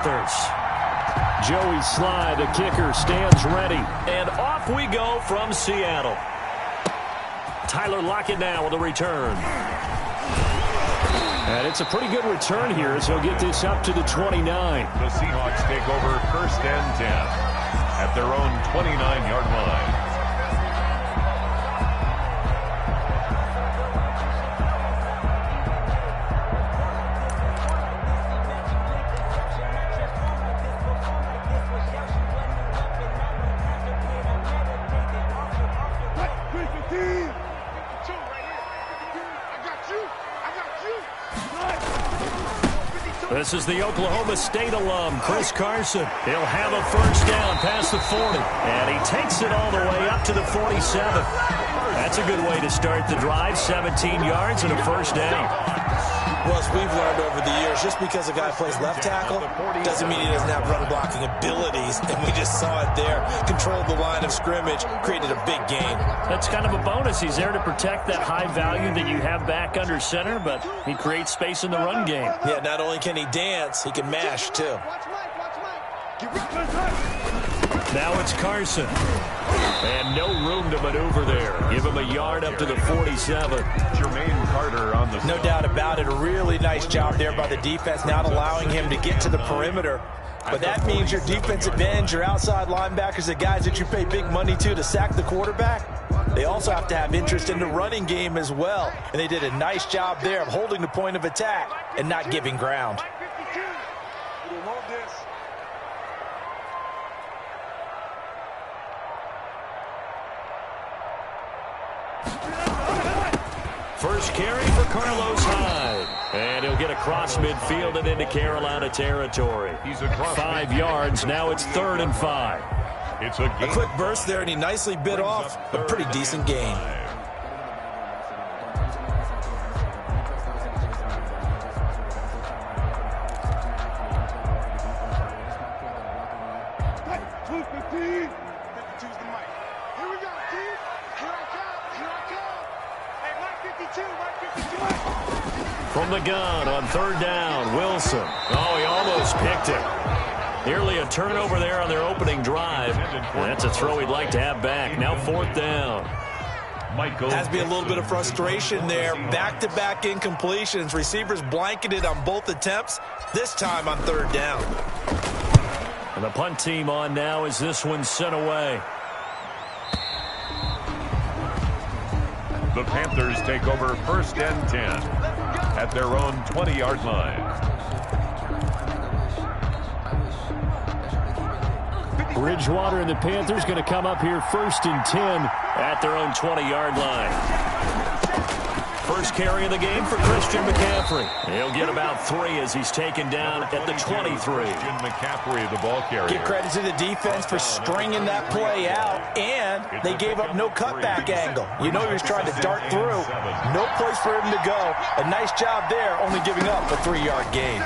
Panthers. Joey Sly, the kicker, stands ready. And off we go from Seattle. Tyler Lockett now with a return. And it's a pretty good return here as he'll get this up to the 29. The Seahawks take over 1st and 10 at their own 29-yard line. This is the Oklahoma State alum, Chris Carson. He'll have a first down past the 40. And he takes it all the way up to the 47. That's a good way to start the drive. 17 yards and a first down. Well, as we've learned over the years, just because a guy plays left tackle doesn't mean he doesn't have run blocking abilities. And we just saw it there. Controlled the line of scrimmage, created a big gain. That's kind of a bonus. He's there to protect that high value that you have back under center, but he creates space in the run game. Yeah, not only can he dance, he can mash, too. Now it's Carson. And no room to maneuver there. Give him a yard up to the 47. Jermaine Carter on the No doubt about it. A really nice job there by the defense, not allowing him to get to the perimeter. But that means your defensive ends, your outside linebackers, the guys that you pay big money to sack the quarterback, they also have to have interest in the running game as well. And they did a nice job there of holding the point of attack and not giving ground. First carry for Carlos Hyde. And he'll get across midfield and into Carolina territory. 5 yards. Now it's 3rd and 5. It's a quick burst there, and he nicely bit off a pretty decent gain. From the gun on 3rd down, Wilson. Oh, he almost picked it. Nearly a turnover there on their opening drive. And that's a throw he'd like to have back. Now 4th down. Has to be a little bit of frustration there. Back-to-back incompletions. Receivers blanketed on both attempts, this time on 3rd down. And the punt team on now as this one's sent away. The Panthers take over 1st and 10 at their own 20-yard line. Bridgewater and the Panthers going to come up here 1st and 10 at their own 20-yard line. First carry of the game for Christian McCaffrey. He'll get about 3 as he's taken down at the 23. Christian McCaffrey, the ball carrier. Give credit to the defense for stringing that play out, and they gave up no cutback angle. You know he was trying to dart through. No place for him to go. A nice job there, only giving up a 3-yard gain.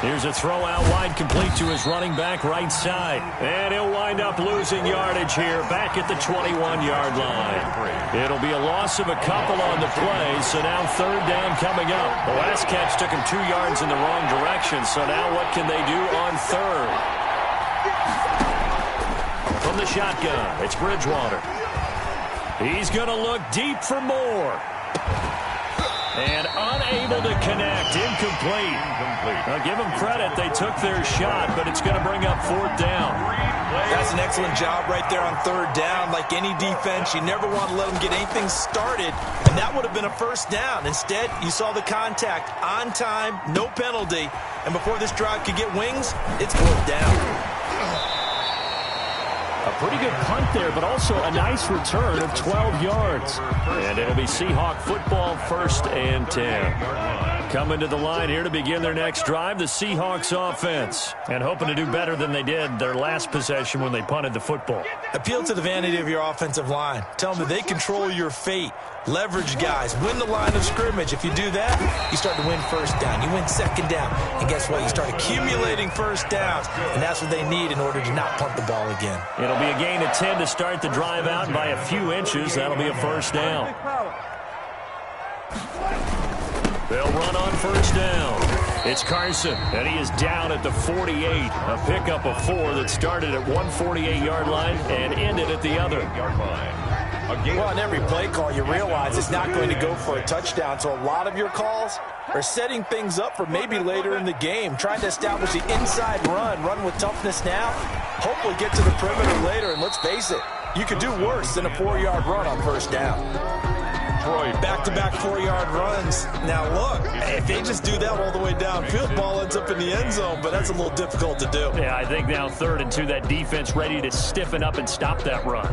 Here's a throw out wide, complete to his running back right side. And he'll wind up losing yardage here back at the 21-yard line. It'll be a loss of a couple on the play, so now 3rd down coming up. The last catch took him 2 yards in the wrong direction, so now what can they do on 3rd? From the shotgun, it's Bridgewater. He's going to look deep for more. And unable to connect. Incomplete. Now, give them credit. They took their shot, but it's going to bring up 4th down. That's an excellent job right there on 3rd down. Like any defense, you never want to let them get anything started, and that would have been a 1st down. Instead, you saw the contact on time, no penalty, and before this drive could get wings, it's 4th down. A pretty good punt there, but also a nice return of 12 yards. And it'll be Seahawk football 1st and 10. Coming to the line here to begin their next drive, the Seahawks offense. And hoping to do better than they did their last possession when they punted the football. Appeal to the vanity of your offensive line. Tell them that they control your fate. Leverage guys. Win the line of scrimmage. If you do that, you start to win 1st down. You win 2nd down. And guess what? You start accumulating 1st downs. And that's what they need in order to not punt the ball again. It'll be a gain of 10 to start the drive out by a few inches. That'll be a 1st down. They'll run on 1st down. It's Carson, and he is down at the 48. A pickup of 4 that started at one 48-yard line and ended at the other. Well, on every play call, you realize it's not going to go for a touchdown, so a lot of your calls are setting things up for maybe later in the game, trying to establish the inside run with toughness now, hopefully get to the perimeter later, and let's face it, you could do worse than a 4-yard run on first down. Back-to-back 4-yard runs. Now, look, if they just do that all the way downfield, ball ends up in the end zone, but that's a little difficult to do. Yeah, I think now 3rd and 2, that defense ready to stiffen up and stop that run.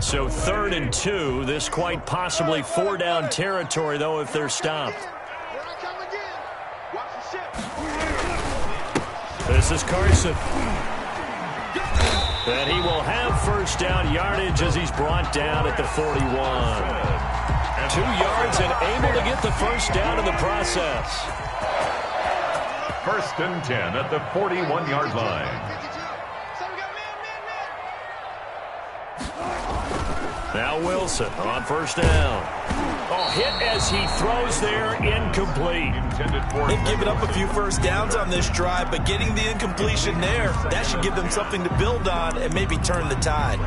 So 3rd and 2, this quite possibly 4-down territory, though, if they're stopped. This is Carson. And he will have first down yardage as he's brought down at the 41. 2 yards and able to get the first down in the process. 1st and 10 at the 41-yard line. Now Wilson on first down. Oh, hit as he throws there, incomplete. They've given up a few first downs on this drive, but getting the incompletion there, that should give them something to build on and maybe turn the tide.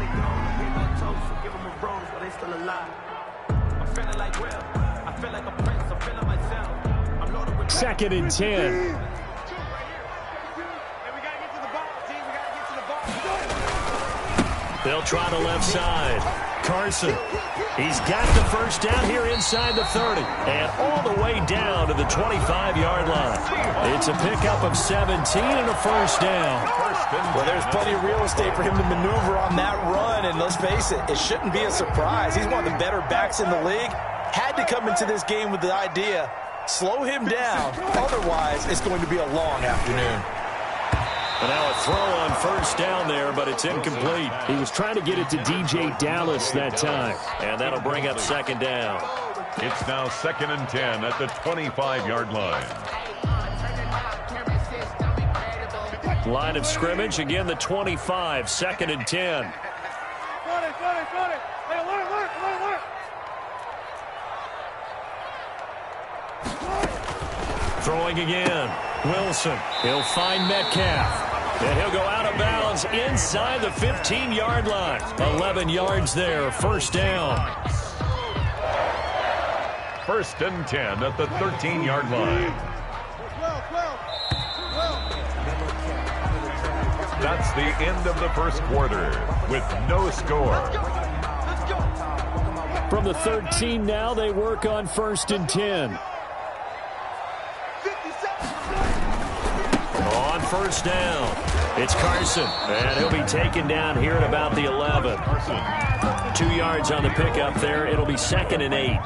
2nd and 10. They'll try the left side. Carson, he's got the first down here inside the 30 and all the way down to the 25-yard line. It's a pickup of 17 and a first down. Well, there's plenty of real estate for him to maneuver on that run, and let's face it, it shouldn't be a surprise. He's one of the better backs in the league. Had to come into this game with the idea, slow him down, otherwise it's going to be a long afternoon. And now a throw on first down there, but it's incomplete. He was trying to get it to DJ Dallas that time. And that'll bring up 2nd down. It's now 2nd and 10 at the 25-yard line. Line of scrimmage, again the 25, 2nd and 10. Throwing again. Wilson, he'll find Metcalf. And he'll go out of bounds inside the 15-yard line. 11 yards there, first down. 1st and 10 at the 13-yard line. That's the end of the first quarter with no score. From the 13 now, they work on 1st and 10. On first down, it's Carson, and he'll be taken down here at about the 11. 2 yards on the pickup there. It'll be 2nd and 8.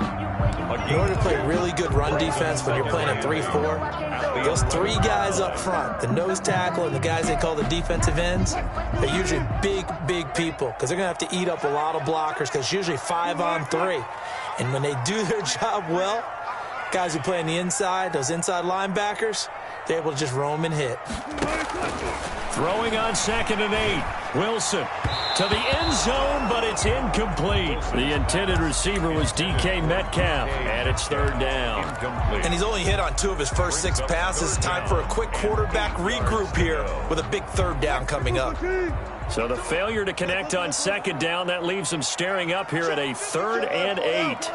In order to play really good run defense when you're playing a 3-4, those 3 guys up front, the nose tackle and the guys they call the defensive ends, are usually big people because they're going to have to eat up a lot of blockers because it's usually 5 on 3. And when they do their job well, guys who play on the inside, those inside linebackers, they're able to just roam and hit. Throwing on 2nd and 8. Wilson to the end zone, but it's incomplete. The intended receiver was DK Metcalf, and it's 3rd down. And he's only hit on 2 of his first 6 passes. Time for a quick quarterback regroup here with a big 3rd down coming up. So the failure to connect on 2nd down, that leaves him staring up here at a 3rd and 8.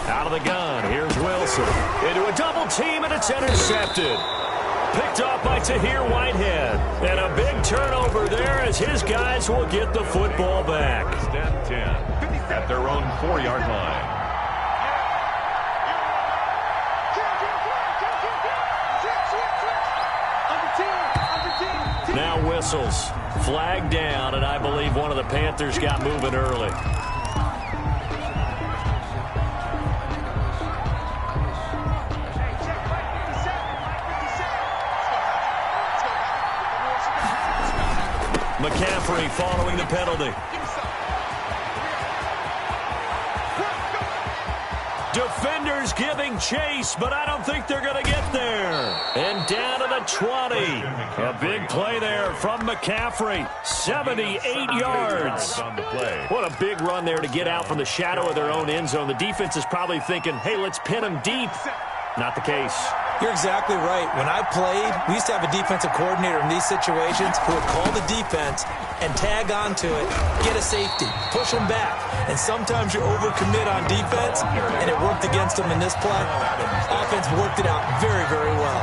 Out of the gun, here's Wilson. Into a double team, and it's intercepted. Picked off by Tahir Whitehead. And a big turnover there as his guys will get the football back. 1st and 10 at their own 4-yard line. Now whistles. Flag down, and I believe one of the Panthers got moving early. McCaffrey following the penalty. Defenders Panthers giving chase, but I don't think they're going to get there. And down to the 20. A big play there from McCaffrey. 78 yards. What a big run there to get out from the shadow of their own end zone. The defense is probably thinking, hey, let's pin them deep. Not the case. You're exactly right. When I played, we used to have a defensive coordinator in these situations who would call the defense and tag onto it, get a safety, push them back. And sometimes you overcommit on defense, and it worked against them in this play. Offense worked it out very, very well.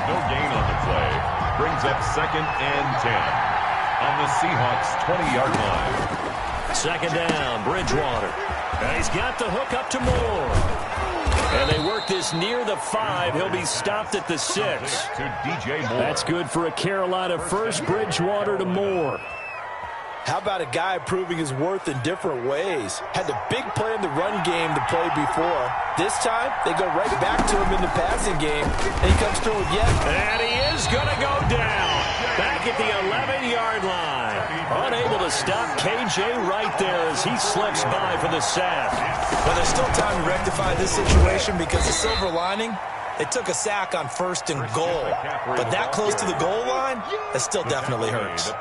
No gain on the play. Brings up 2nd and 10 on the Seahawks' 20-yard line. Second down, Bridgewater. And he's got the hook up to Moore. And they work this near the 5. He'll be stopped at the 6. To DJ Moore. That's good for a Carolina first. Bridgewater to Moore. How about a guy proving his worth in different ways? Had the big play in the run game to play before. This time, they go right back to him in the passing game, and he comes through again. And he is going to go down. Back at the 11-yard line. Unable to stop KJ right there as he slips by for the sack. Well, there's still time to rectify this situation because the silver lining, they took a sack on 1st and goal. But that close to the goal line, that still definitely hurts.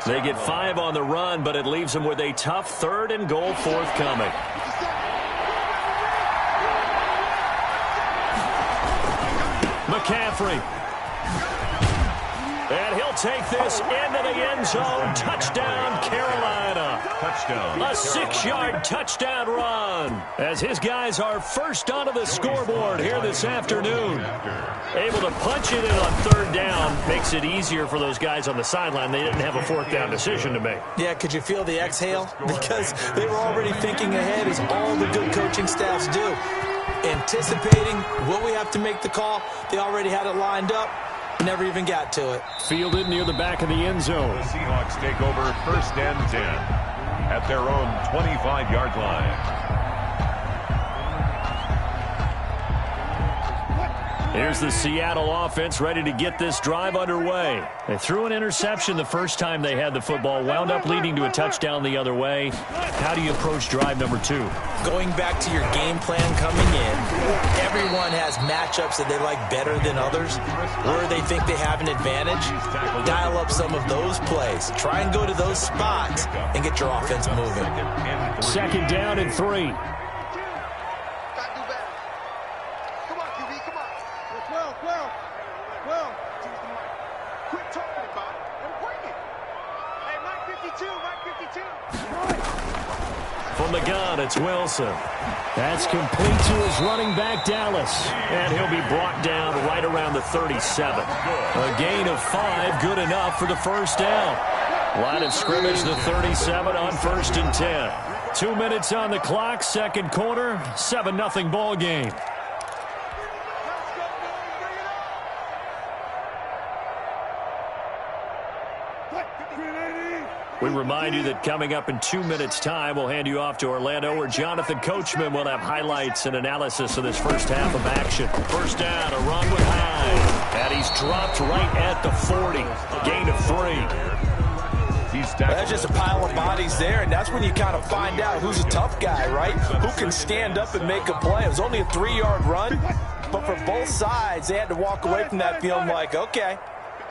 They get 5 on the run, but it leaves them with a tough 3rd and goal forthcoming. McCaffrey. And he'll take this into the end zone. Touchdown, Carolina. Touchdown. A 6-yard touchdown run as his guys are first onto the scoreboard here this afternoon. Able to punch it in on 3rd down makes it easier for those guys on the sideline. They didn't have a 4th down decision to make. Yeah, could you feel the exhale? Because they were already thinking ahead, as all the good coaching staffs do. Anticipating, will we have to make the call? They already had it lined up. Never even got to it. Fielded near the back of the end zone. The Seahawks take over 1st and 10 at their own 25-yard line. Here's the Seattle offense ready to get this drive underway. They threw an interception the first time they had the football, wound up leading to a touchdown the other way. How do you approach drive number 2? Going back to your game plan coming in, everyone has matchups that they like better than others, where they think they have an advantage. Dial up some of those plays. Try and go to those spots and get your offense moving. 2nd down and 3. From the gun, it's Wilson. That's complete to his running back, Dallas. And he'll be brought down right around the 37. A gain of 5, good enough for the 1st down. Line of scrimmage, the 37 on 1st and 10. 2 minutes on the clock, 2nd quarter, 7-0 ball game. We remind you that coming up in 2 minutes' time, we'll hand you off to Orlando, where Jonathan Coachman will have highlights and analysis of this first half of action. 1st down, a run with Hyde. And he's dropped right at the 40. Gain of 3. That's just a pile of bodies there, and that's when you kind of find out who's a tough guy, right? Who can stand up and make a play. It was only a 3-yard run, but for both sides, they had to walk away from that feeling like, okay,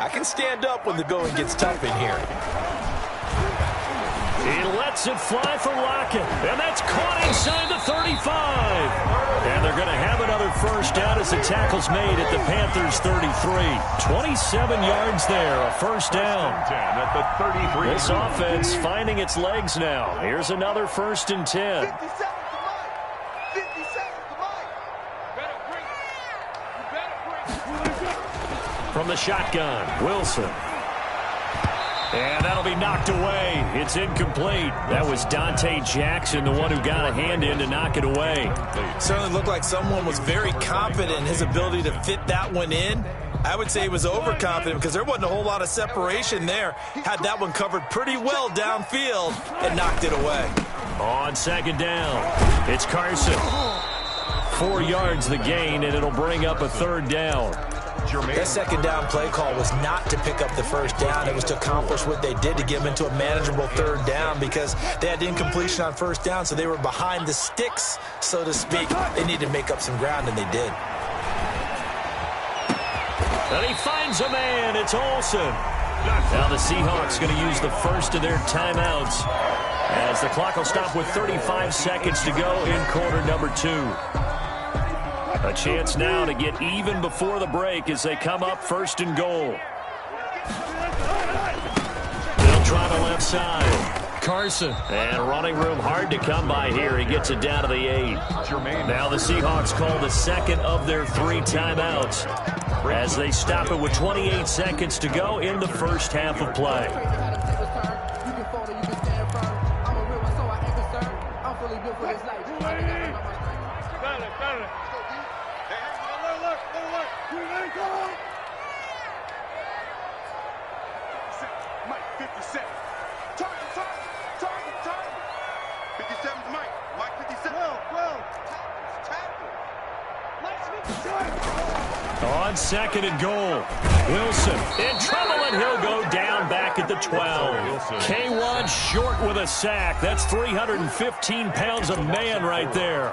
I can stand up when the going gets tough in here. He lets it fly for Lockett, and that's caught inside the 35. And they're going to have another 1st down as the tackle's made at the Panthers' 33. 27 yards there, a 1st down. At the 33. This offense finding its legs now. Here's another 1st and 10. From the shotgun, Wilson. And that'll be knocked away. It's incomplete. That was Dante Jackson, the one who got a hand in to knock it away. Certainly looked like someone was very confident in his ability to fit that one in. I would say he was overconfident because there wasn't a whole lot of separation there. Had that one covered pretty well downfield and knocked it away. On 2nd down, it's Carson. 4 yards the gain, and it'll bring up a 3rd down. That second down play call was not to pick up the first down. It was to accomplish what they did, to get them into a manageable third down, because they had incompletion on first down, so they were behind the sticks, so to speak. They needed to make up some ground, and they did. And he finds a man. It's Olsen. Now the Seahawks going to use the first of their timeouts, as the clock will stop with 35 seconds to go in quarter number 2. A chance now to get even before the break as they come up first and goal. They'll try the left side. Carson. And running room hard to come by here. He gets it down to the 8. Now the Seahawks call the second of their 3 timeouts, as they stop it with 28 seconds to go in the first half of play. On second and goal, Wilson in trouble, and he'll go down back at the 12. K1 short with a sack. That's 315 pounds of man right there.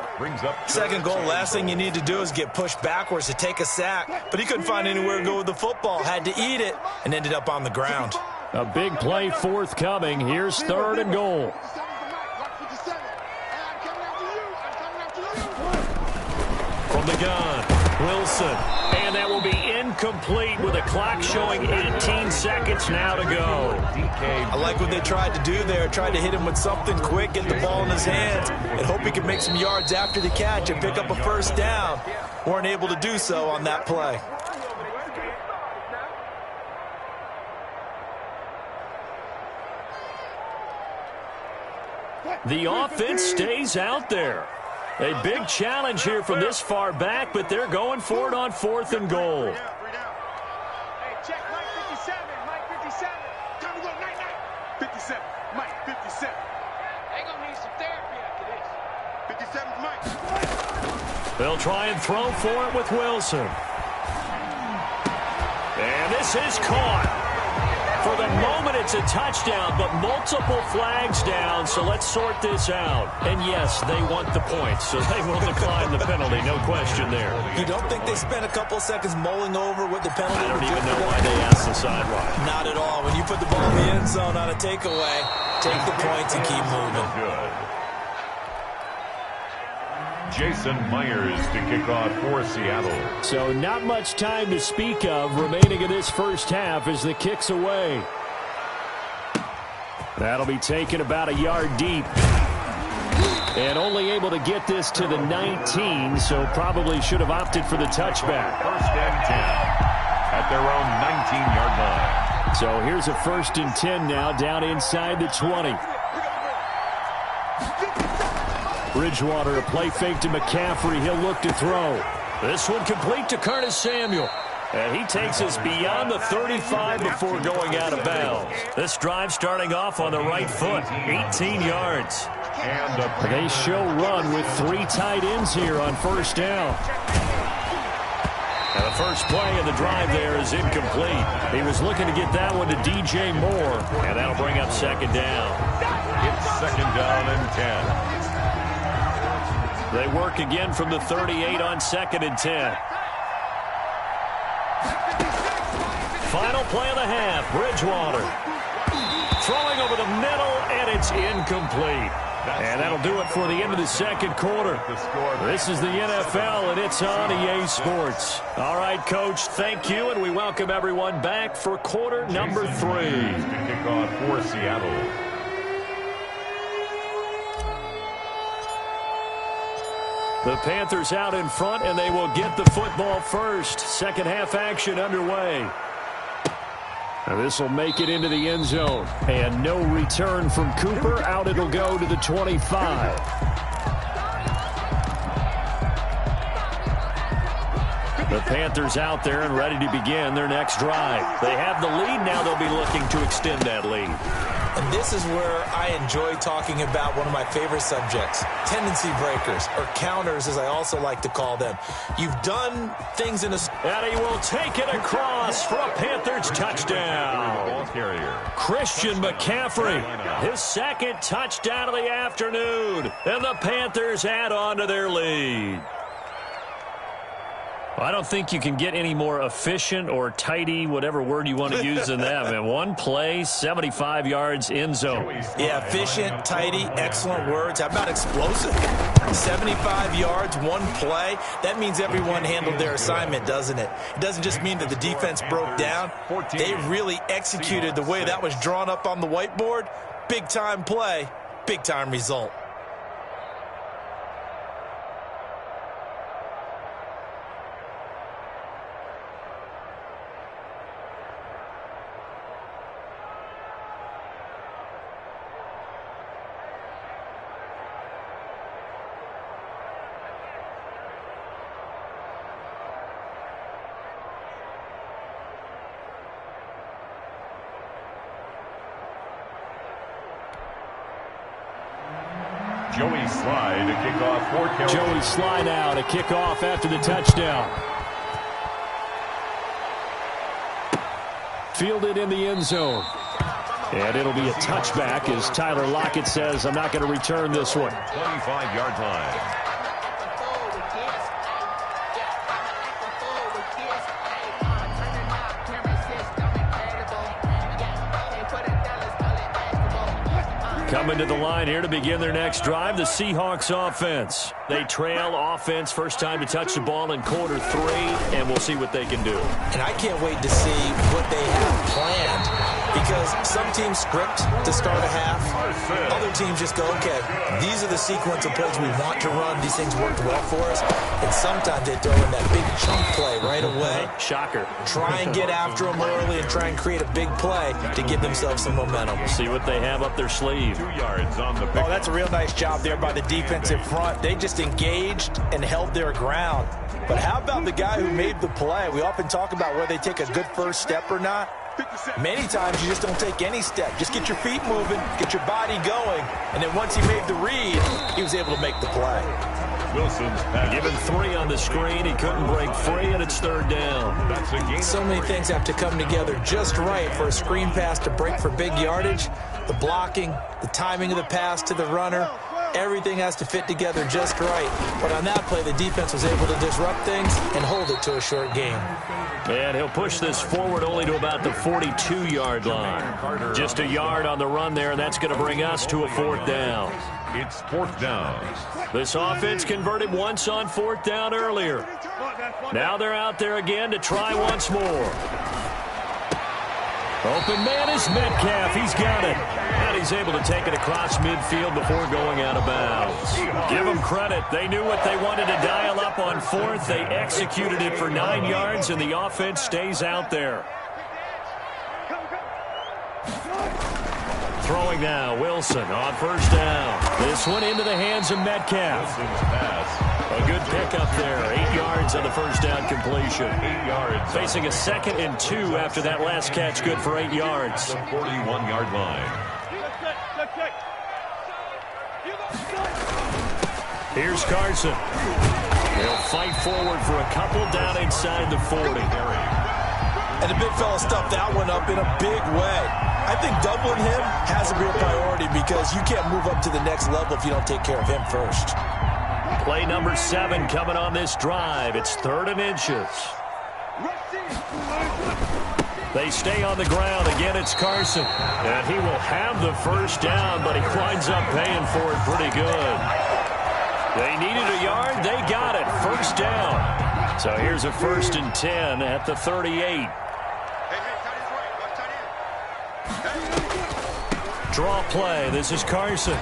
Second goal, last thing you need to do is get pushed backwards to take a sack. But he couldn't find anywhere to go with the football. Had to eat it and ended up on the ground. A big play forthcoming. Here's third and goal. From the gun, Wilson. And that will be incomplete with the clock showing 18 seconds now to go. I like what they tried to do there. Tried to hit him with something quick, get the ball in his hands, and hope he could make some yards after the catch and pick up a first down. Weren't able to do so on that play. The offense stays out there. A big challenge here from this far back, but they're going for it on fourth and goal. Hey, check Mike 57, Mike 57. Time to go, night, night. 57, Mike 57. They gonna need some therapy after this. 57's Mike. They'll try and throw for it with Wilson. And this is caught. For the moment, it's a touchdown, but multiple flags down, so let's sort this out. And yes, they want the points, so they will decline the penalty, no question there. You don't think they spent a couple of seconds mulling over what the penalty I don't would even do know for why them? they asked the sideline. Not at all. When you put the ball in the end zone on a takeaway, take the points and keep moving. Good. Jason Myers to kick off for Seattle. So not much time to speak of remaining in this first half as the kick's away. That'll be taken about a yard deep. And only able to get this to the 19, so probably should have opted for the touchback. First and 10 at their own 19-yard line. So here's a first and 10 now down inside the 20. Bridgewater, a play fake to McCaffrey. He'll look to throw. This one complete to Curtis Samuel. And he takes us beyond the 35 before going out of bounds. This drive starting off on the right foot, 18 yards. And They show run with 3 tight ends here on first down. And the first play of the drive there is incomplete. He was looking to get that one to DJ Moore, and that'll bring up second down. it's second down and 10. They work again from the 38 on second and 10. Final play of the half, Bridgewater. Throwing over the middle, and it's incomplete. And that'll do it for the end of the second quarter. This is the NFL, and it's on EA Sports. All right, Coach, thank you, and we welcome everyone back for quarter number 3. Kick off for Seattle. The Panthers out in front, and they will get the football first. Second half action underway. And this will make it into the end zone. And no return from Cooper. Out it'll go to the 25. The Panthers out there and ready to begin their next drive. They have the lead. Now they'll be looking to extend that lead. And this is where I enjoy talking about one of my favorite subjects, tendency breakers, or counters as I also like to call them. You've done things in a... And he will take it across for a Panthers touchdown. Christian McCaffrey, his second touchdown of the afternoon. And the Panthers add on to their lead. I don't think you can get any more efficient or tidy, whatever word you want to use in that, man. One play, 75 yards, end zone. Yeah, efficient, tidy, excellent words. How about explosive? 75 yards, one play. That means everyone handled their assignment, doesn't it? It doesn't just mean that the defense broke down. They really executed the way that was drawn up on the whiteboard. Big-time play, big-time result. Joey Sly to kick off for Carolina. Joey Sly now to kick off after the touchdown. Fielded in the end zone. And it'll be a touchback as Tyler Lockett says, I'm not going to return this one. 25-yard line. Coming to the line here to begin their next drive, the Seahawks offense. They trail offense first time to touch the ball in quarter 3, and we'll see what they can do. And I can't wait to see what they have planned, because some teams script to start a half. Other teams just go, okay, these are the sequence of plays we want to run. These things worked well for us. And sometimes they throw in that big chunk play right away. Shocker. Try and get after them early and try and create a big play to give themselves some momentum. We'll see what they have up their sleeve. 2 yards on the pick. Oh, that's a real nice job there by the defensive front. They just engaged and held their ground. But how about the guy who made the play? We often talk about whether they take a good first step or not. Many times you just don't take any step. Just get your feet moving, get your body going, and then once he made the read, he was able to make the play. Wilson's pass. Given 3 on the screen, he couldn't break free, and it's third down. That's a gain. So many things have to come together just right for a screen pass to break for big yardage. The blocking, the timing of the pass to the runner, everything has to fit together just right. But on that play, the defense was able to disrupt things and hold it to a short game. And he'll push this forward only to about the 42-yard line. Just a yard on the run there, and that's going to bring us to a fourth down. It's fourth down. This offense converted once on fourth down earlier. Now they're out there again to try once more. Open man is Metcalf. He's got it. And he's able to take it across midfield before going out of bounds. Give them credit. They knew what they wanted to dial up on fourth. They executed it for 9 yards, and the offense stays out there. Throwing now, Wilson on first down. This one into the hands of Metcalf. Wilson's pass. A good pickup there. 8 yards on the first down completion. 8 yards. Facing a 2nd and 2 after that last catch. Good for 8 yards. The 41-yard line. Here's Carson. He'll fight forward for a couple down inside the 40. And the big fella stuffed that one up in a big way. I think doubling him has to be a priority because you can't move up to the next level if you don't take care of him first. Play number 7 coming on this drive. It's 3rd and inches. They stay on the ground. Again, it's Carson. And he will have the first down, but he winds up paying for it pretty good. They needed a yard. They got it. First down. So here's a 1st and 10 at the 38. Draw play. This is Carson.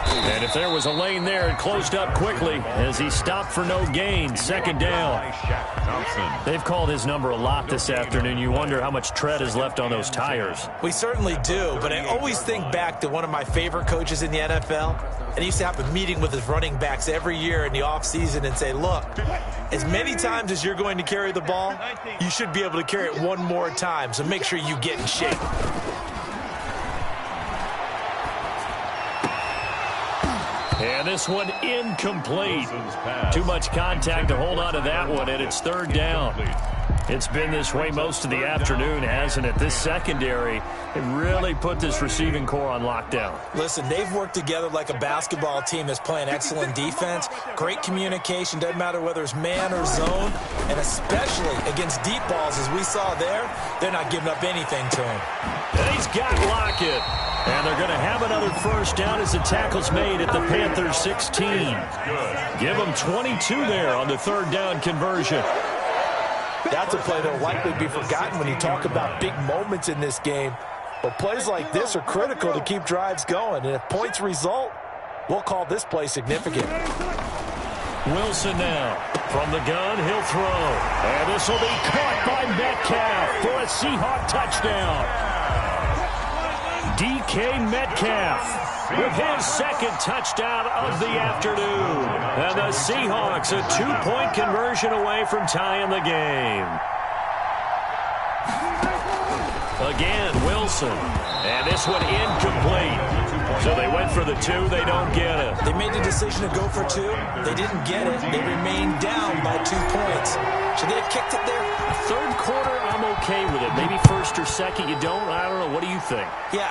And if there was a lane there, it closed up quickly as he stopped for no gain. 2nd down. They've called his number a lot this afternoon. You wonder how much tread is left on those tires. We certainly do, but I always think back to one of my favorite coaches in the NFL. And he used to have a meeting with his running backs every year in the offseason and say, look, as many times as you're going to carry the ball, you should be able to carry it one more time. So make sure you get in shape. And this one incomplete. Too much contact to hold on to that one, and it's third down. It's been this way most of the afternoon, hasn't it? This secondary, it really put this receiving core on lockdown. Listen, they've worked together like a basketball team that's playing excellent defense. Great communication, doesn't matter whether it's man or zone. And especially against deep balls, as we saw there, they're not giving up anything to him. And he's got Lockett. And they're going to have another first down as the tackle's made at the Panthers' 16. Give them 22 there on the third down conversion. That's a play that will likely be forgotten when you talk about big moments in this game. But plays like this are critical to keep drives going. And if points result, we'll call this play significant. Wilson now. From the gun, he'll throw. And this will be caught by Metcalf for a Seahawk touchdown. DK Metcalf with his second touchdown of the afternoon. And the Seahawks a 2-point conversion away from tying the game. Again, Wilson. And this one incomplete. So they went for the 2. They don't get it. They made the decision to go for 2. They didn't get it. They remained down by 2 points. Should they have kicked it there? Third quarter, I'm okay with it. Maybe first or second, you don't. I don't know. What do you think? Yeah,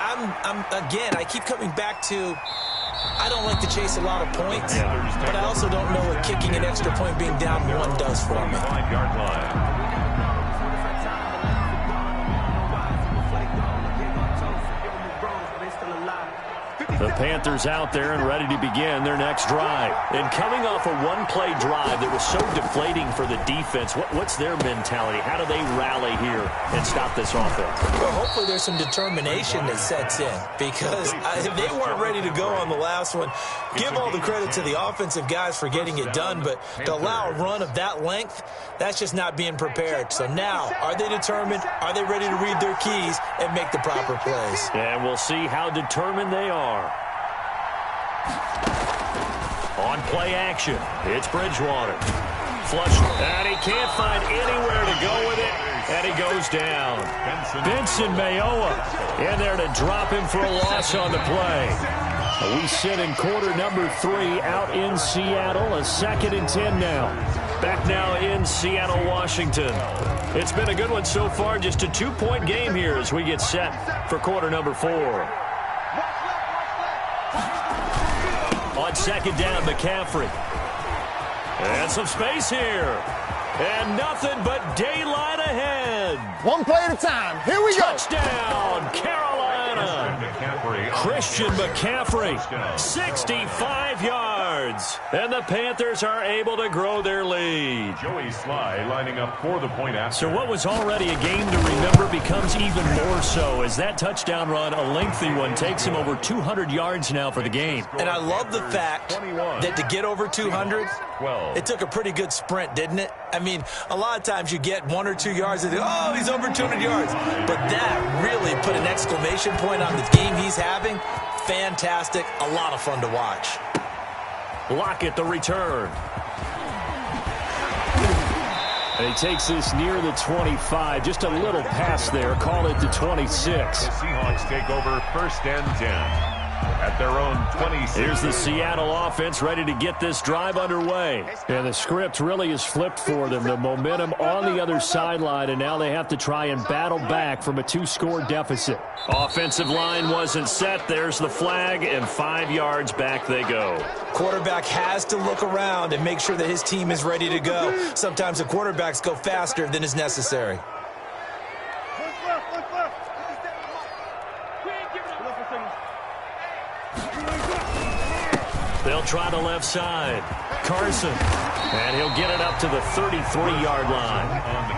again, I keep coming back to I don't like to chase a lot of points, but I also don't know what kicking an extra point being down 1 does for me. 5-yard line. The Panthers out there and ready to begin their next drive. And coming off a one-play drive that was so deflating for the defense, what's their mentality? How do they rally here and stop this offense? Well, hopefully there's some determination that sets in because they weren't ready to go on the last one. Give all the credit to the offensive guys for getting it done, but to allow a run of that length, that's just not being prepared. So now, are they determined? Are they ready to read their keys and make the proper plays? And we'll see how determined they are. On play action, it's Bridgewater. Flush, and he can't find anywhere to go with it, and he goes down. Benson Mayowa in there to drop him for a loss on the play. We sit in quarter number 3 out in Seattle, a 2nd and 10 now. Back now in Seattle, Washington. It's been a good one so far, just a 2-point game here as we get set for quarter number 4. On 2nd down, McCaffrey. And some space here. And nothing but daylight ahead. 1 play at a time. Here we go. Touchdown, Carolina. Christian McCaffrey, 65 yards. And the Panthers are able to grow their lead. Joey Sly lining up for the point after. So what was already a game to remember becomes even more so as that touchdown run, a lengthy one, takes him over 200 yards now for the game. And I love the fact that to get over 200, it took a pretty good sprint, didn't it? I mean, a lot of times you get 1 or 2 yards and oh, he's over 200 yards. But that really put an exclamation point on the game he's having. Fantastic. A lot of fun to watch. Lockett, the return. And he takes this near the 25. Just a little pass there. Call it the 26. The Seahawks take over 1st and 10. At their own 26. Here's the Seattle offense ready to get this drive underway. And the script really is flipped for them. The momentum on the other sideline, and now they have to try and battle back from a 2-score deficit. Offensive line wasn't set. There's the flag, and 5 yards back they go. Quarterback has to look around and make sure that his team is ready to go. Sometimes the quarterbacks go faster than is necessary. They'll try the left side. Carson. And he'll get it up to the 33-yard line.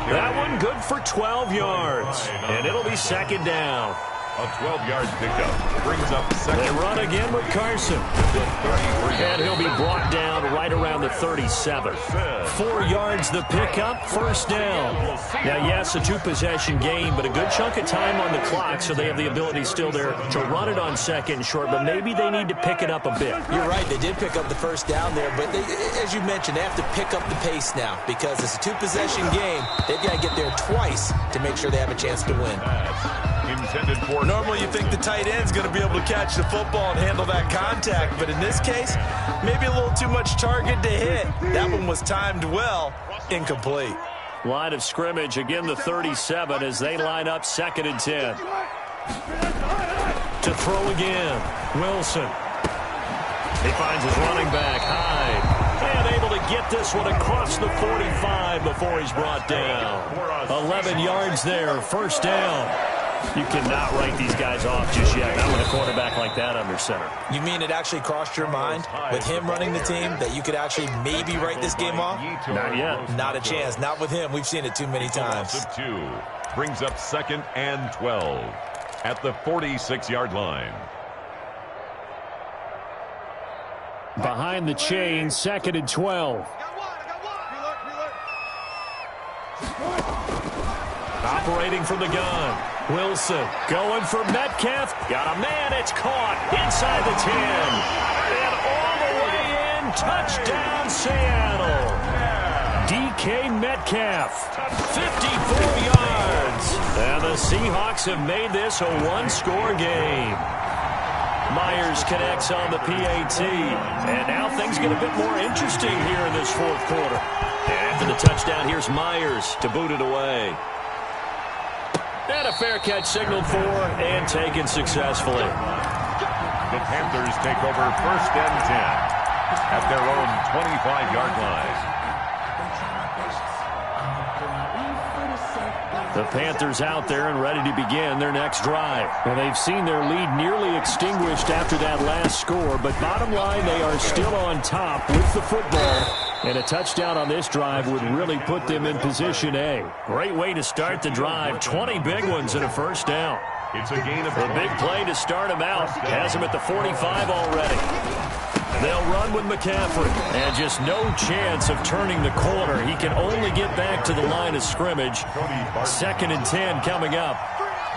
That one good for 12 yards. And it'll be 2nd down. A 12-yard pickup brings up 2nd. They run again with Carson. And he'll be brought down right around the 37. 4 yards the pickup, 1st down. Now, yes, a 2-possession game, but a good chunk of time on the clock, so they have the ability still there to run it on 2nd and short, but maybe they need to pick it up a bit. You're right, they did pick up the 1st down there, but they, as you mentioned, they have to pick up the pace now because it's a 2-possession game. They've got to get there twice to make sure they have a chance to win. intended for... Normally you think the tight end's going to be able to catch the football and handle that contact, but in this case, maybe a little too much target to hit. That one was timed well, incomplete. Line of scrimmage, again the 37 as they line up 2nd and 10. To throw again, Wilson. He finds his running back, Hyde. And able to get this one across the 45 before he's brought down. 11 yards there, 1st down. You cannot write these guys off just yet. Not with a quarterback like that under center. You mean it actually crossed your mind with him running the team that you could actually maybe write this game off? Not yet. Not a chance. Not with him. We've seen it too many times. Brings up 2nd and 12 at the 46-yard line. Behind the chain, 2nd and 12. Operating from the gun. Wilson going for Metcalf. Got a man. It's caught inside the 10. And all the way in. Touchdown, Seattle. DK Metcalf. 54 yards. And the Seahawks have made this a one-score game. Myers connects on the PAT. And now things get a bit more interesting here in this 4th quarter. And after the touchdown, here's Myers to boot it away. And a fair catch signaled for and taken successfully. The Panthers take over 1st and 10 at their own 25-yard line. The Panthers out there and ready to begin their next drive. And they've seen their lead nearly extinguished after that last score, but bottom line, they are still on top with the football. And a touchdown on this drive would really put them in position A. Great way to start the drive. 20 big ones and a 1st down. It's a gain of a big play to start him out. Has him at the 45 already. They'll run with McCaffrey. And just no chance of turning the corner. He can only get back to the line of scrimmage. 2nd and 10 coming up.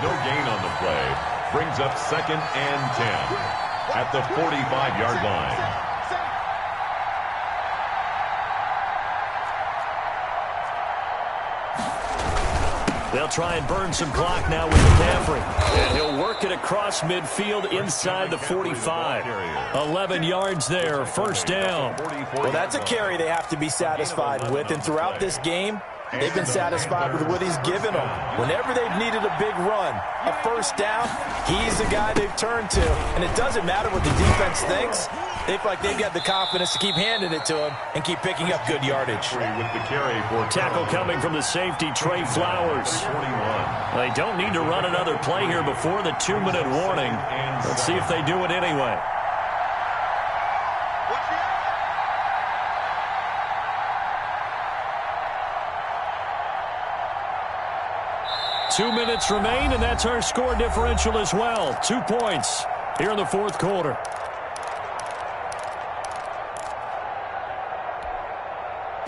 No gain on the play. Brings up 2nd and 10 at the 45-yard line. They'll try and burn some clock now with McCaffrey. And he'll work it across midfield inside the 45. 11 yards there, 1st down. Well, that's a carry they have to be satisfied with. And throughout this game, they've been satisfied with what he's given them. Whenever they've needed a big run, a 1st down, he's the guy they've turned to. And it doesn't matter what the defense thinks. They feel like they've got the confidence to keep handing it to him and keep picking up good yardage. With the carry for tackle coming from the safety, Trey Flowers. They don't need to run another play here before the 2-minute warning. Let's see if they do it anyway. Two minutes remain, and that's our score differential as well. 2 points here in the 4th quarter.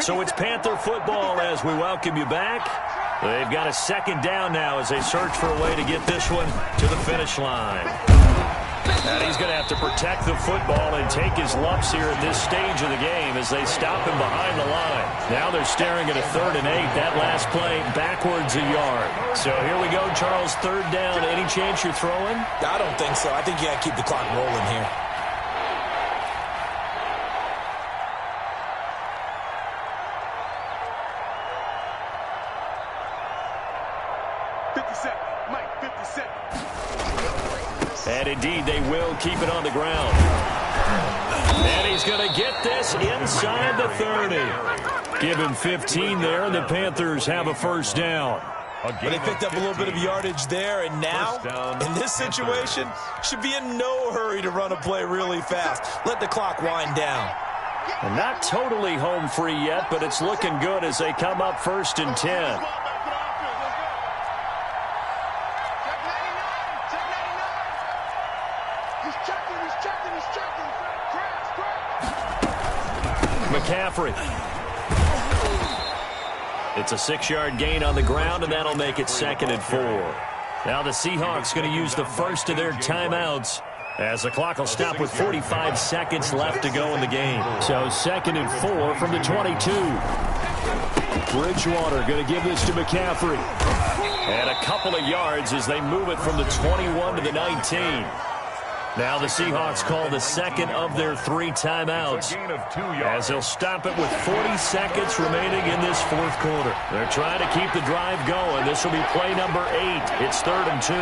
So it's Panther football as we welcome you back. They've got a 2nd down now as they search for a way to get this one to the finish line. And he's going to have to protect the football and take his lumps here at this stage of the game as they stop him behind the line. Now they're staring at a 3rd and 8. That last play backwards a yard. So here we go, Charles, 3rd down. Any chance you're throwing? I don't think so. I think you got to keep the clock rolling here. And indeed, they will keep it on the ground. And he's going to get this inside the 30. Give him 15 there, and the Panthers have a 1st down. But they picked up a little bit of yardage there, and now, in this situation, should be in no hurry to run a play really fast. Let the clock wind down. And not totally home free yet, but it's looking good as they come up 1st and 10. McCaffrey. It's a 6-yard gain on the ground, and that'll make it 2nd and 4. Now the Seahawks going to use the first of their timeouts as the clock will stop with 45 seconds left to go in the game. So 2nd and 4 from the 22. Bridgewater going to give this to McCaffrey. And a couple of yards as they move it from the 21 to the 19. Now the Seahawks call the second of their 3 timeouts as they'll stop it with 40 seconds remaining in this fourth quarter. They're trying to keep the drive going. This will be play number 8. It's 3rd and 2.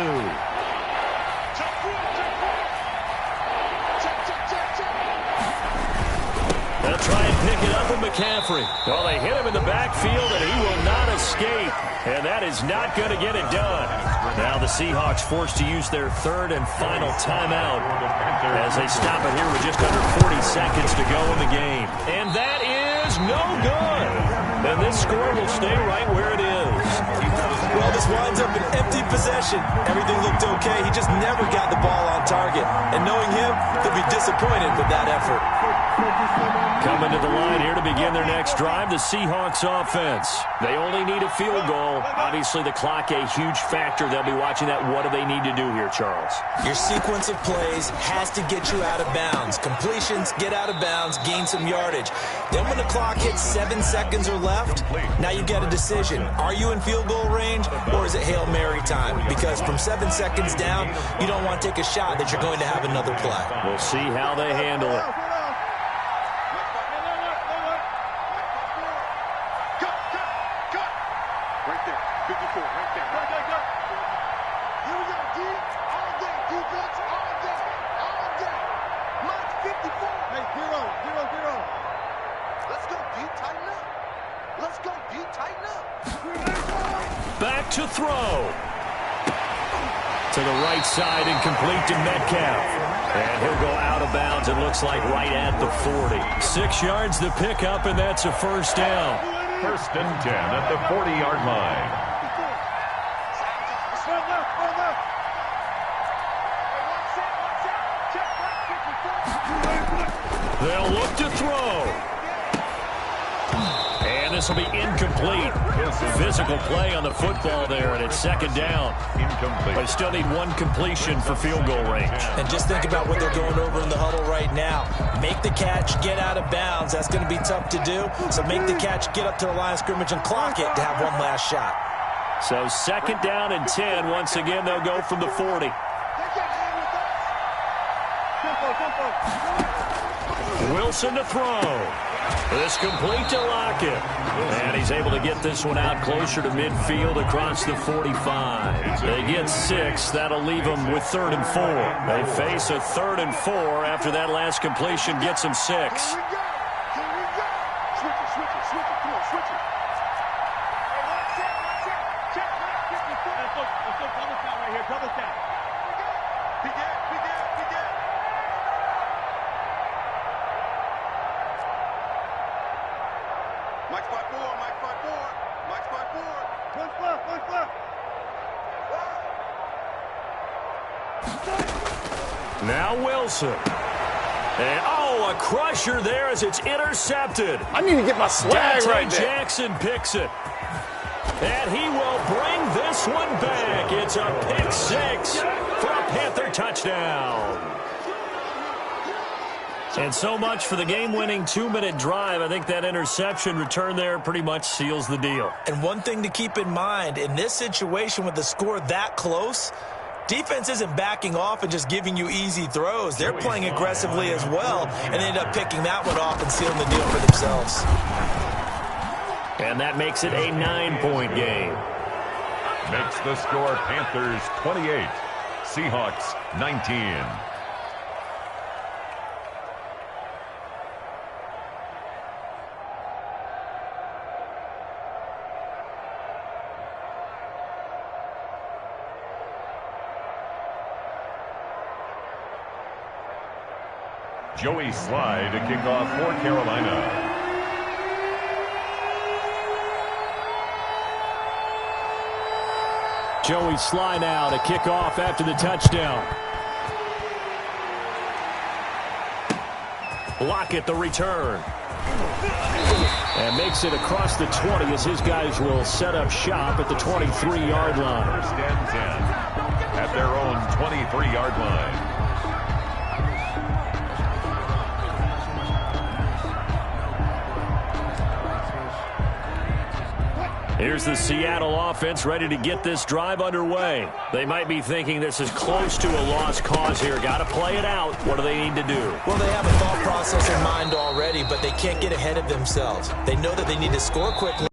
They'll try and pick it up with McCaffrey. Well, they hit him in the backfield, and he will not escape. And that is not going to get it done. Now the Seahawks forced to use their 3rd and final timeout as they stop it here with just under 40 seconds to go in the game. And that is no good. And this score will stay right where it is. Well, this winds up an empty possession. Everything looked okay. He just never got the ball on target. And knowing him, he'll be disappointed with that effort. Coming to the line here to begin their next drive, the Seahawks offense. They only need a field goal. Obviously, the clock a huge factor. They'll be watching that. What do they need to do here, Charles? Your sequence of plays has to get you out of bounds. Completions, get out of bounds, gain some yardage. Then when the clock hits 7 seconds or left, now you get a decision. Are you in field goal range or is it Hail Mary time? Because from 7 seconds down, you don't want to take a shot that you're going to have another play. We'll see how they handle it. Back to throw. To the right side and complete to Metcalf. And he'll go out of bounds, it looks like right at the 40. 6 yards the pickup, and that's a first down. 1st and 10 at the 40-yard line. They'll look to throw. And this will be incomplete. Physical play on the football there, and it's 2nd down. Incomplete. They still need 1 completion for field goal range. And just think about what they're going over in the huddle right now. Make the catch, get out of bounds. That's going to be tough to do. So make the catch, get up to the line of scrimmage, and clock it to have one last shot. So 2nd down and 10. Once again, they'll go from the 40. Wilson to throw. This complete to Lockett. And he's able to get this one out closer to midfield across the 45. They get 6. That'll leave them with 3rd and 4. They face a 3rd and 4 after that last completion gets them 6. Now Wilson. And, a crusher there as it's intercepted. I need to get my swag right there. Jackson picks it. And he will bring this one back. It's a pick 6 for a Panther touchdown. And so much for the game-winning 2-minute drive. I think that interception return there pretty much seals the deal. And one thing to keep in mind, in this situation with the score that close, defense isn't backing off and just giving you easy throws. They're playing aggressively as well, and they end up picking that one off and sealing the deal for themselves. And that makes it a 9-point game. Makes the score Panthers 28, Seahawks 19. Joey Sly to kick off for Carolina. Joey Sly now to kick off after the touchdown. Lockett the return. And makes it across the 20 as his guys will set up shop at the 23-yard line. 1st and 10 at their own 23-yard line. Here's the Seattle offense ready to get this drive underway. They might be thinking this is close to a lost cause here. Got to play it out. What do they need to do? Well, they have a thought process in mind already, but they can't get ahead of themselves. They know that they need to score quickly.